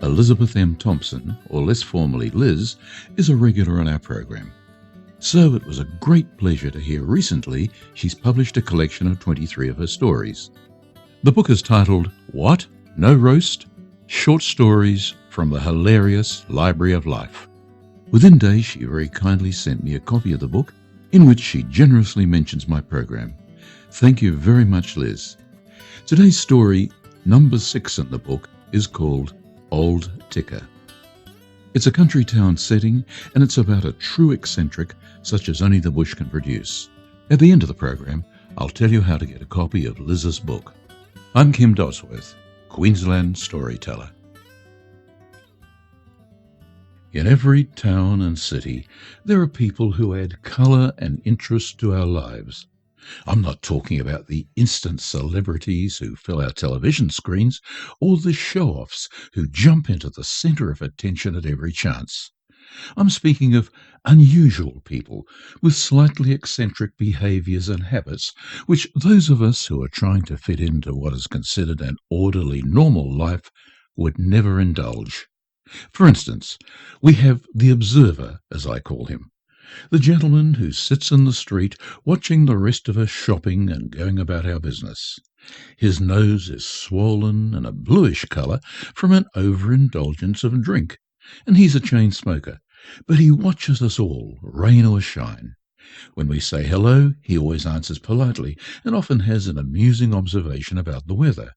Elizabeth M. Thompson, or less formally Liz, is a regular on our program. So it was a great pleasure to hear recently she's published a collection of 23 of her stories. The book is titled What? No Roast? Short Stories from the Hilarious Library of Life. Within days, she very kindly sent me a copy of the book, in which she generously mentions my program. Thank you very much, Liz. Today's story, number 6 in the book, is called Old Ticker. It's a country town setting, and it's about a true eccentric such as only the bush can produce. At the end of the program, I'll tell you how to get a copy of Liz's book. I'm Kim Dosworth, Queensland storyteller. In every town and city, there are people who add colour and interest to our lives. I'm not talking about the instant celebrities who fill our television screens, or the show-offs who jump into the centre of attention at every chance. I'm speaking of unusual people with slightly eccentric behaviours and habits, which those of us who are trying to fit into what is considered an orderly, normal life would never indulge. For instance, we have the observer, as I call him, the gentleman who sits in the street watching the rest of us shopping and going about our business. His nose is swollen and a bluish colour from an overindulgence of drink, and he's a chain smoker, but he watches us all, rain or shine. When we say hello, he always answers politely and often has an amusing observation about the weather.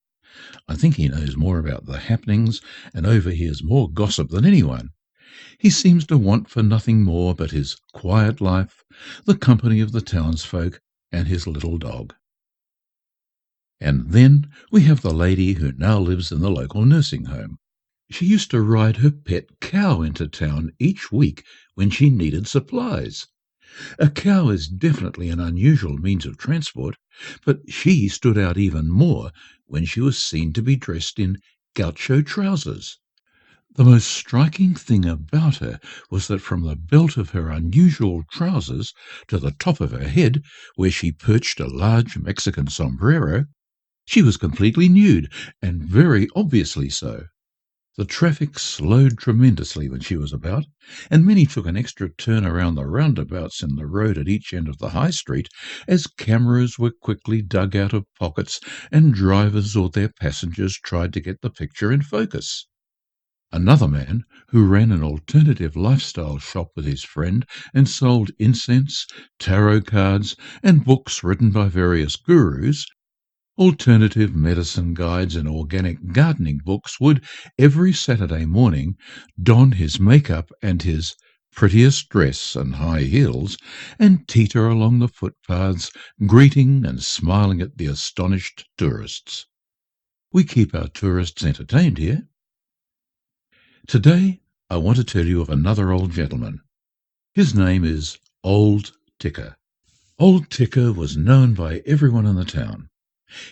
I think he knows more about the happenings and overhears more gossip than anyone. He seems to want for nothing more but his quiet life, the company of the townsfolk, and his little dog. And then we have the lady who now lives in the local nursing home. She used to ride her pet cow into town each week when she needed supplies. A cow is definitely an unusual means of transport, but she stood out even more when she was seen to be dressed in gaucho trousers. The most striking thing about her was that from the belt of her unusual trousers to the top of her head, where she perched a large Mexican sombrero, she was completely nude, and very obviously so. The traffic slowed tremendously when she was about, and many took an extra turn around the roundabouts in the road at each end of the high street as cameras were quickly dug out of pockets and drivers or their passengers tried to get the picture in focus. Another man, who ran an alternative lifestyle shop with his friend and sold incense, tarot cards, and books written by various gurus, alternative medicine guides and organic gardening books, would every Saturday morning don his makeup and his prettiest dress and high heels and teeter along the footpaths, greeting and smiling at the astonished tourists. We keep our tourists entertained here. Today, I want to tell you of another old gentleman. His name is Old Ticker. Old Ticker was known by everyone in the town.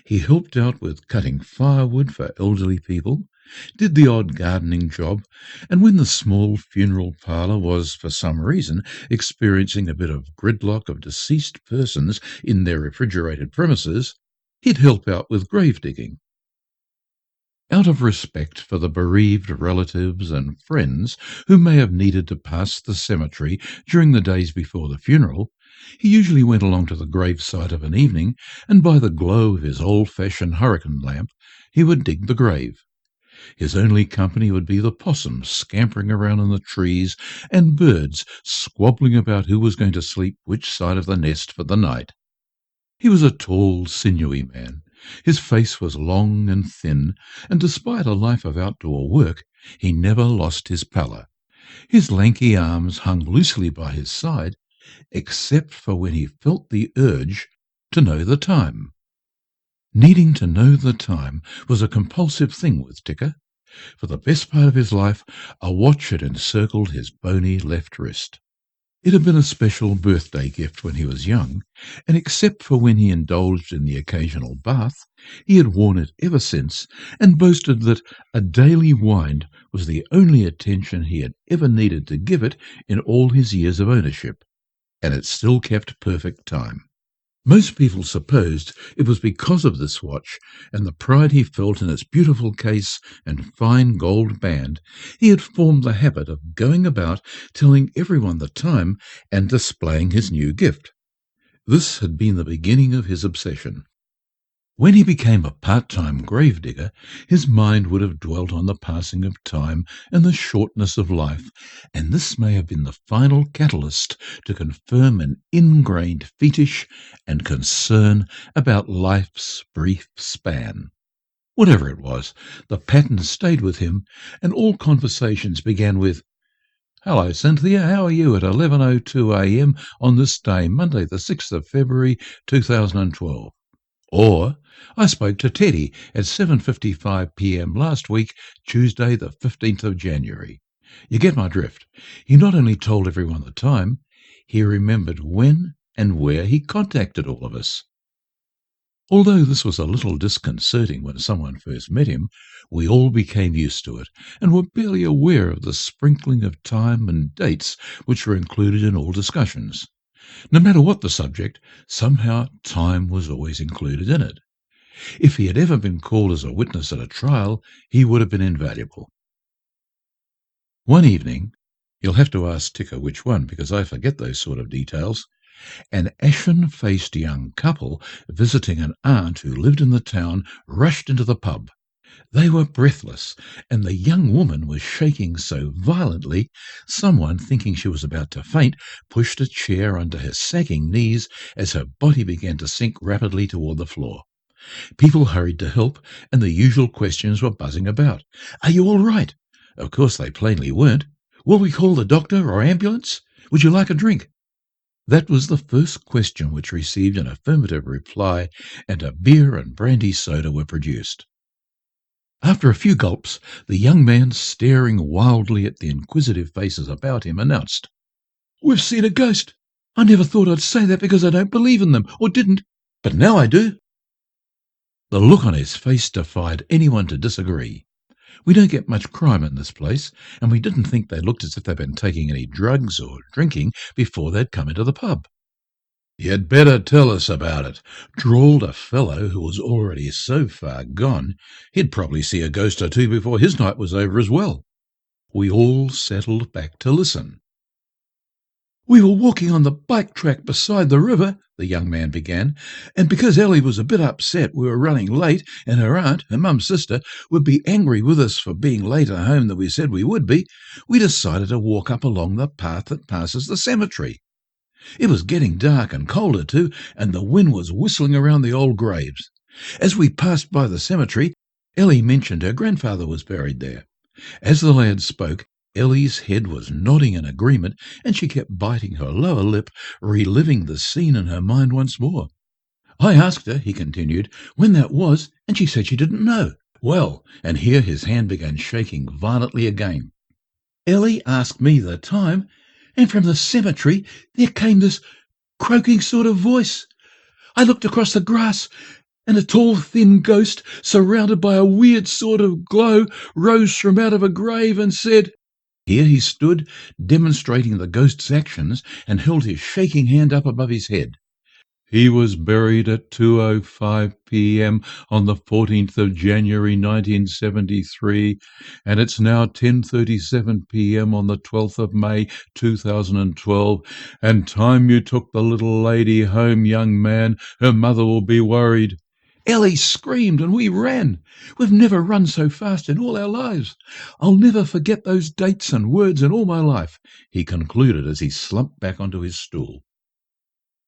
He helped out with cutting firewood for elderly people, did the odd gardening job, and when the small funeral parlour was, for some reason, experiencing a bit of gridlock of deceased persons in their refrigerated premises, he'd help out with grave digging. Out of respect for the bereaved relatives and friends who may have needed to pass the cemetery during the days before the funeral, he usually went along to the gravesite of an evening, and by the glow of his old-fashioned hurricane lamp he would dig the grave. His only company would be the possums scampering around in the trees and birds squabbling about who was going to sleep which side of the nest for the night. He was a tall, sinewy man. His face was long and thin, and despite a life of outdoor work, he never lost his pallor. His lanky arms hung loosely by his side, except for when he felt the urge to know the time. Needing to know the time was a compulsive thing with Ticker. For the best part of his life, a watch had encircled his bony left wrist. It had been a special birthday gift when he was young, and except for when he indulged in the occasional bath, he had worn it ever since and boasted that a daily wind was the only attention he had ever needed to give it in all his years of ownership, and it still kept perfect time. Most people supposed it was because of this watch and the pride he felt in its beautiful case and fine gold band, he had formed the habit of going about telling everyone the time and displaying his new gift. This had been the beginning of his obsession. When he became a part-time gravedigger, his mind would have dwelt on the passing of time and the shortness of life, and this may have been the final catalyst to confirm an ingrained fetish and concern about life's brief span. Whatever it was, the pattern stayed with him, and all conversations began with, "Hello, Cynthia, how are you at 11:02 a.m. on this day, Monday the 6th of February 2012? Or, "I spoke to Teddy at 7:55 p.m. last week, Tuesday the 15th of January. You get my drift. He not only told everyone the time, he remembered when and where he contacted all of us. Although this was a little disconcerting when someone first met him, we all became used to it and were barely aware of the sprinkling of time and dates which were included in all discussions. No matter what the subject, somehow time was always included in it. If he had ever been called as a witness at a trial, he would have been invaluable. One evening, you'll have to ask Ticker which one because I forget those sort of details, an ashen-faced young couple visiting an aunt who lived in the town rushed into the pub. They were breathless, and the young woman was shaking so violently, someone, thinking she was about to faint, pushed a chair under her sagging knees as her body began to sink rapidly toward the floor. People hurried to help, and the usual questions were buzzing about. "Are you all right?" Of course they plainly weren't. "Will we call the doctor or ambulance? Would you like a drink?" That was the first question which received an affirmative reply, and a beer and brandy soda were produced. After a few gulps, the young man, staring wildly at the inquisitive faces about him, announced, "We've seen a ghost. I never thought I'd say that because I don't believe in them, or didn't, but now I do." The look on his face defied anyone to disagree. We don't get much crime in this place, and we didn't think they looked as if they'd been taking any drugs or drinking before they'd come into the pub. "You'd better tell us about it," drawled a fellow who was already so far gone he'd probably see a ghost or two before his night was over as well. We all settled back to listen. "We were walking on the bike track beside the river," the young man began, "and because Ellie was a bit upset we were running late, and her aunt, her mum's sister, would be angry with us for being later home than we said we would be, we decided to walk up along the path that passes the cemetery. It was getting dark and colder too, and the wind was whistling around the old graves. As we passed by the cemetery, Ellie mentioned her grandfather was buried there. As the lad spoke, Ellie's head was nodding in agreement, and she kept biting her lower lip, reliving the scene in her mind once more. I asked her," he continued, "when that was, and she said she didn't know. Well," and here his hand began shaking violently again, "Ellie asked me the time, and from the cemetery there came this croaking sort of voice. I looked across the grass, and a tall, thin ghost, surrounded by a weird sort of glow, rose from out of a grave and said—" Here he stood, demonstrating the ghost's actions, and held his shaking hand up above his head. "He was buried at 2:05 p.m. on the 14th of January 1973, and it's now 10:37 p.m. on the 12th of May 2012, and time you took the little lady home, young man. Her mother will be worried." Ellie screamed and we ran. We've never run so fast in all our lives. I'll never forget those dates and words in all my life, he concluded as he slumped back onto his stool.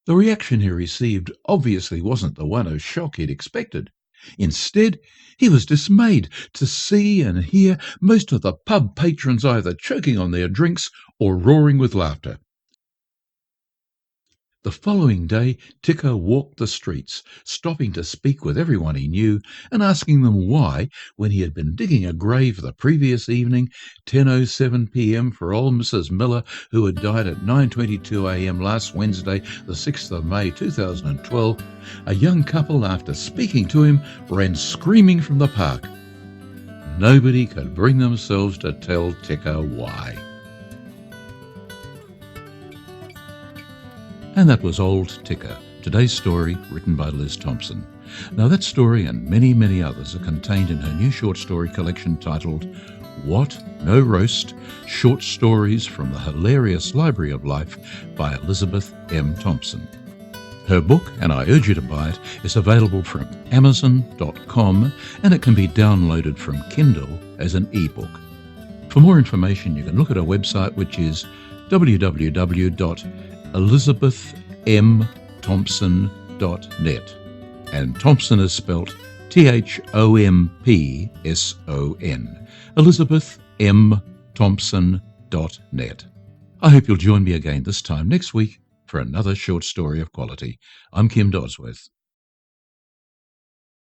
The reaction he received obviously wasn't the one of shock he'd expected. Instead, he was dismayed to see and hear most of the pub patrons either choking on their drinks or roaring with laughter. The following day, Ticker walked the streets, stopping to speak with everyone he knew and asking them why, when he had been digging a grave the previous evening, 10:07 p.m. for old Mrs. Miller, who had died at 9:22 a.m. last Wednesday, the 6th of May 2012, a young couple, after speaking to him, ran screaming from the park. Nobody could bring themselves to tell Ticker why. And that was old Ticker, Today's story, written by Liz Thompson. Now, that story and many, many others are contained in her new short story collection titled What? No Roast? Short Stories from the Hilarious Library of Life by Elizabeth M. Thompson. Her book, and I urge you to buy it, is available from Amazon.com and it can be downloaded from Kindle as an ebook. For more information, you can look at her website, which is www.elizabethmthompson.net. And Thompson is spelt Thompson. ElizabethMThompson.net. I hope you'll join me again this time next week for another short story of quality. I'm Kim Dodsworth.